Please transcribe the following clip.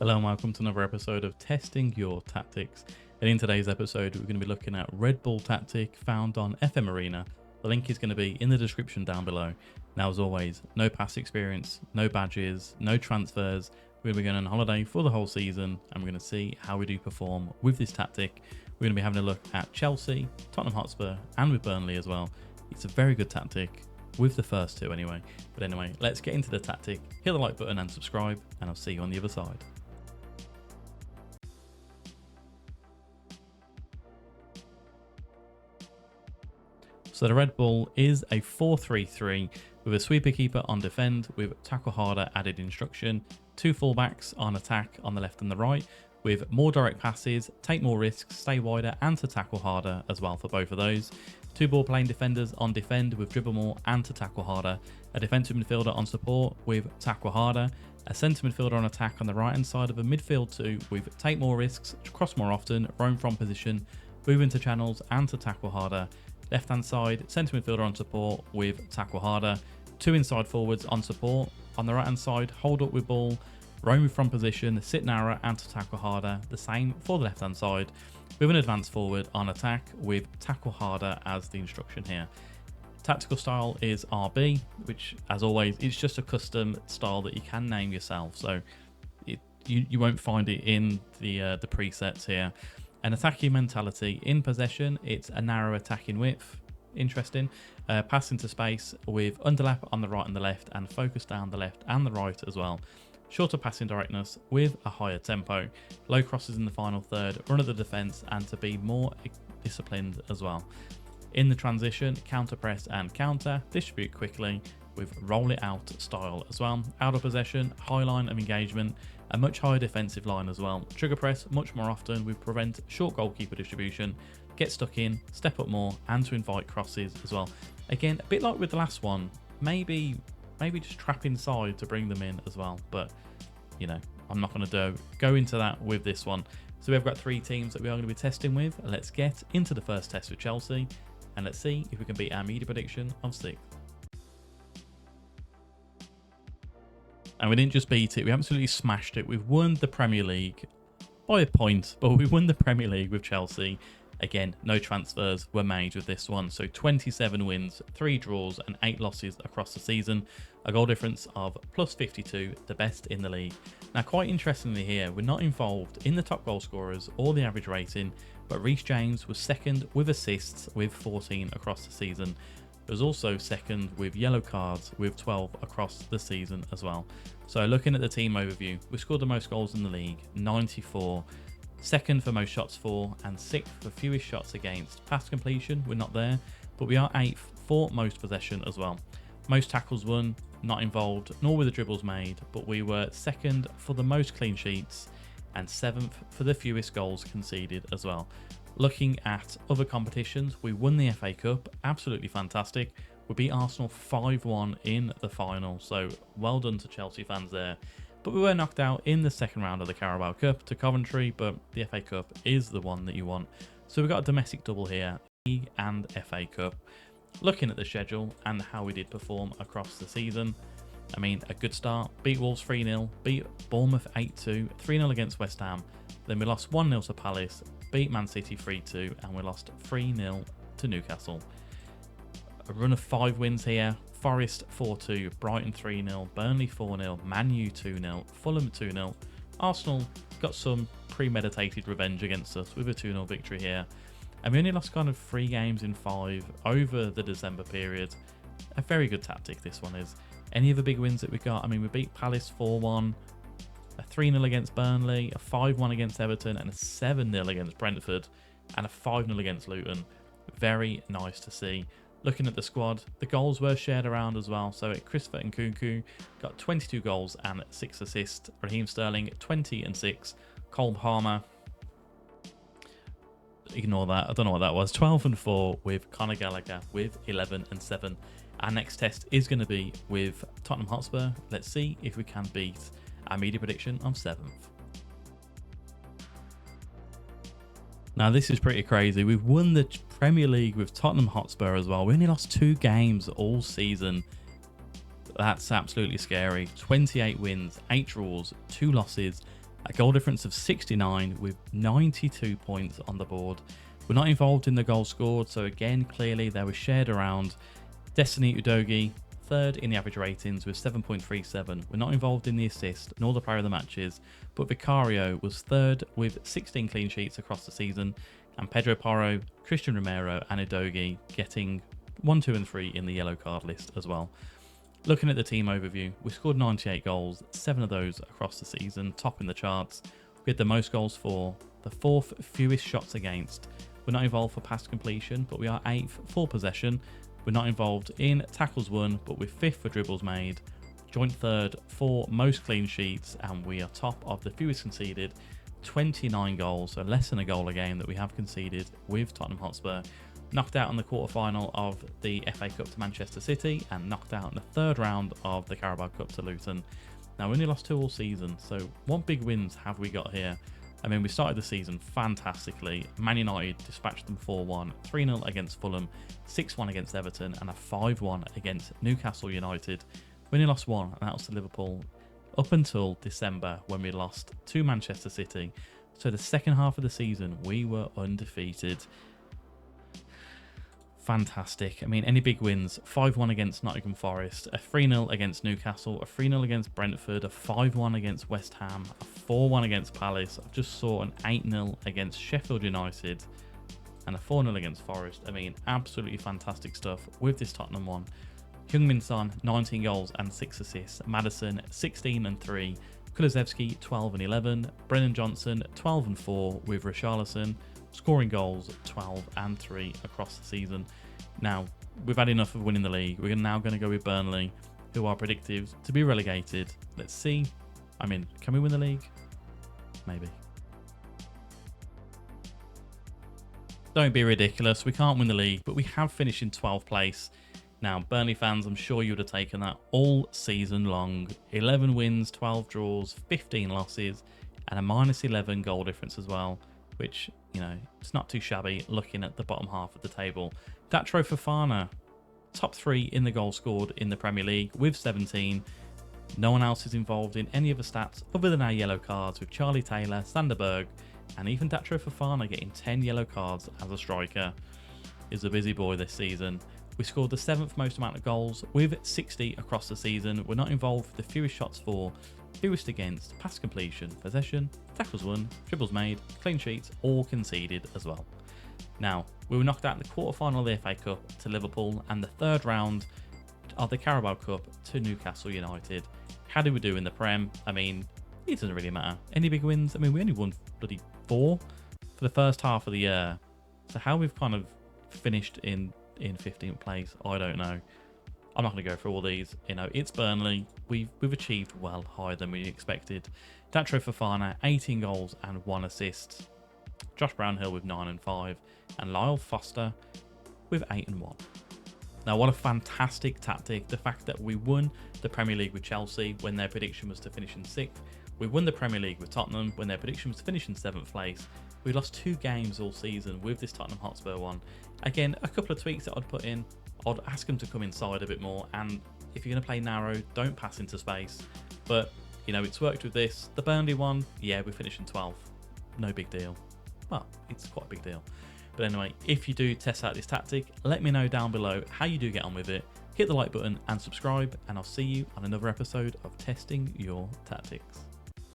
Hello and welcome to another episode of Testing Your Tactics. And in today's episode, we're going to be looking at Red Bull tactic found on FM Arena. The link is going to be in the description down below. Now, as always, no past experience, no badges, no transfers. We're going to be going on holiday for the whole season, and we're going to see how we do perform with this tactic. We're going to be having a look at Chelsea, Tottenham Hotspur, and with Burnley as well. It's a very good tactic, with the first two anyway. But anyway, let's get into the tactic. Hit the like button and subscribe, and I'll see you on the other side. So the Red Bull is a 4-3-3 with a sweeper keeper on defend with tackle harder added instruction, two fullbacks on attack on the left and the right with more direct passes, take more risks, stay wider and to tackle harder as well for both of those. Two ball playing defenders on defend with dribble more and to tackle harder, a defensive midfielder on support with tackle harder, a centre midfielder on attack on the right hand side of a midfield two with take more risks, cross more often, roam from position, move into channels and to tackle harder. Left hand side, centre midfielder on support with tackle harder, two inside forwards on support. On the right hand side, hold up with ball, roam from position, sit narrow and to tackle harder. The same for the left hand side, with an advanced forward on attack with tackle harder as the instruction here. Tactical style is RB, which as always, it's just a custom style that you can name yourself. So you won't find it in the presets here. An attacking mentality in possession, it's a narrow attacking width, interesting. Pass into space with underlap on the right and the left and focus down the left and the right as well. Shorter passing directness with a higher tempo. Low crosses in the final third, run at the defence and to be more disciplined as well. In the transition, counter press and counter, distribute quickly with roll it out style as well. Out of possession, high line of engagement, a much higher defensive line as well. Trigger press much more often with prevent short goalkeeper distribution, get stuck in, step up more and to invite crosses as well. Again, a bit like with the last one, maybe just trap inside to bring them in as well, but you know, I'm not going to go into that with this one. So we've got three teams that we are going to be testing with. Let's get into the first test with Chelsea and let's see if we can beat our media prediction of 6th. And we didn't just beat it, we absolutely smashed it. We've won the Premier League by a point, but we won the Premier League with Chelsea. Again, no transfers were made with this one. So 27 wins, 3 draws and 8 losses across the season. A goal difference of plus 52, the best in the league. Now, quite interestingly here, we're not involved in the top goal scorers or the average rating, but Reece James was second with assists with 14 across the season. Was also second with yellow cards with 12 across the season as well. So looking at the team overview, we scored the most goals in the league, 94. Second for most shots for and 6th for fewest shots against. Pass completion, we're not there, but we are 8th for most possession as well. Most tackles won, not involved, nor were the dribbles made, but we were 2nd for the most clean sheets and 7th for the fewest goals conceded as well. Looking at other competitions, we won the FA Cup, absolutely fantastic. We beat Arsenal 5-1 in the final, so well done to Chelsea fans there. But we were knocked out in the second round of the Carabao Cup to Coventry, but the FA Cup is the one that you want. So we've got a domestic double here, League and FA Cup. Looking at the schedule and how we did perform across the season, I mean, a good start. Beat Wolves 3-0, beat Bournemouth 8-2, 3-0 against West Ham. Then we lost 1-0 to Palace, beat Man City 3-2, and we lost 3-0 to Newcastle. A run of 5 wins here. Forest 4-2, Brighton 3-0, Burnley 4-0, Man U 2-0, Fulham 2-0. Arsenal got some premeditated revenge against us with a 2-0 victory here. And we only lost kind of 3 games in 5 over the December period. A very good tactic this one is. Any other big wins that we got? I mean, we beat Palace 4-1, a 3-0 against Burnley, a 5-1 against Everton, and a 7-0 against Brentford, and a 5-0 against Luton. Very nice to see. Looking at the squad, the goals were shared around as well. So Christopher and Nkunku got 22 goals and 6 assists. Raheem Sterling 20 and 6. Cole Palmer, ignore that, I don't know what that was, 12 and 4 with Conor Gallagher with 11 and 7. Our next test is going to be with Tottenham Hotspur. Let's see if we can beat our media prediction of 7th. Now this is pretty crazy. We've won the Premier League with Tottenham Hotspur as well. We only lost 2 games all season. That's absolutely scary. 28 wins, 8 draws, 2 losses, A goal difference of 69 with 92 points on the board. We're not involved in the goals scored, so again, clearly they were shared around. Destiny Udogie, third in the average ratings with 7.37. We're not involved in the assist nor the player of the matches, but Vicario was third with 16 clean sheets across the season, and Pedro Porro, Christian Romero and Udogie getting 1, 2 and 3 in the yellow card list as well. Looking at the team overview, we scored 98 goals, 7 of those across the season, top in the charts. We had the most goals for, the 4th fewest shots against. We're not involved for pass completion, but we are 8th for possession. We're not involved in tackles won, but we're 5th for dribbles made. Joint 3rd for most clean sheets, and we are top of the fewest conceded, 29 goals, so less than a goal a game that we have conceded with Tottenham Hotspur. Knocked out in the quarter-final of the FA Cup to Manchester City, and knocked out in the 3rd round of the Carabao Cup to Luton. Now, we only lost 2 all season, so what big wins have we got here? I mean, we started the season fantastically. Man United dispatched them 4-1, 3-0 against Fulham, 6-1 against Everton, and a 5-1 against Newcastle United. We only lost 1, and that was to Liverpool, up until December when we lost to Manchester City. So the second half of the season, we were undefeated. Fantastic. I mean, any big wins? 5-1 against Nottingham Forest, a 3-0 against Newcastle, a 3-0 against Brentford, a 5-1 against West Ham, a 4-1 against Palace. I just saw an 8-0 against Sheffield United and a 4-0 against Forest. I mean, absolutely fantastic stuff with this Tottenham one. Heung-min Son, 19 goals and 6 assists. Maddison, 16 and 3. Kulusevski, 12 and 11. Brennan Johnson, 12 and 4 with Richarlison. Scoring goals 12 and 3 across the season. Now, we've had enough of winning the league. We're now going to go with Burnley, who are predicted to be relegated. Let's see. I mean, can we win the league? Maybe. Don't be ridiculous. We can't win the league, but we have finished in 12th place. Now, Burnley fans, I'm sure you would have taken that all season long. 11 wins, 12 draws, 15 losses, and a -11 goal difference as well, which, you know, it's not too shabby looking at the bottom half of the table. Datro Fofana, top 3 in the goals scored in the Premier League with 17. No one else is involved in any other stats other than our yellow cards, with Charlie Taylor, Sanderberg, and even Datro Fofana getting 10 yellow cards as a striker. Is a busy boy this season. We scored the 7th most amount of goals with 60 across the season. We're not involved with the fewest shots for, fewest against, pass completion, possession, tackles won, dribbles made, clean sheets, all conceded as well. Now, we were knocked out in the quarter-final of the FA Cup to Liverpool and the 3rd round of the Carabao Cup to Newcastle United. How did we do in the Prem? I mean, it doesn't really matter. Any big wins? I mean, we only won bloody 4 for the first half of the year. So how we've kind of finished in 15th place, I don't know. I'm not going to go through all these. You know, it's Burnley. We've achieved well higher than we expected. Datro Fofana, 18 goals and 1 assist. Josh Brownhill with 9 and 5. And Lyle Foster with 8 and 1. Now, what a fantastic tactic. The fact that we won the Premier League with Chelsea when their prediction was to finish in 6th. We won the Premier League with Tottenham when their prediction was to finish in 7th place. We lost 2 games all season with this Tottenham Hotspur one. Again, a couple of tweaks that I'd put in. I'd ask them to come inside a bit more, and if you're going to play narrow, don't pass into space. But, you know, it's worked with this. The Burnley one, yeah, we finished in 12th. No big deal. Well, it's quite a big deal. But anyway, if you do test out this tactic, let me know down below how you do get on with it. Hit the like button and subscribe, and I'll see you on another episode of Testing Your Tactics.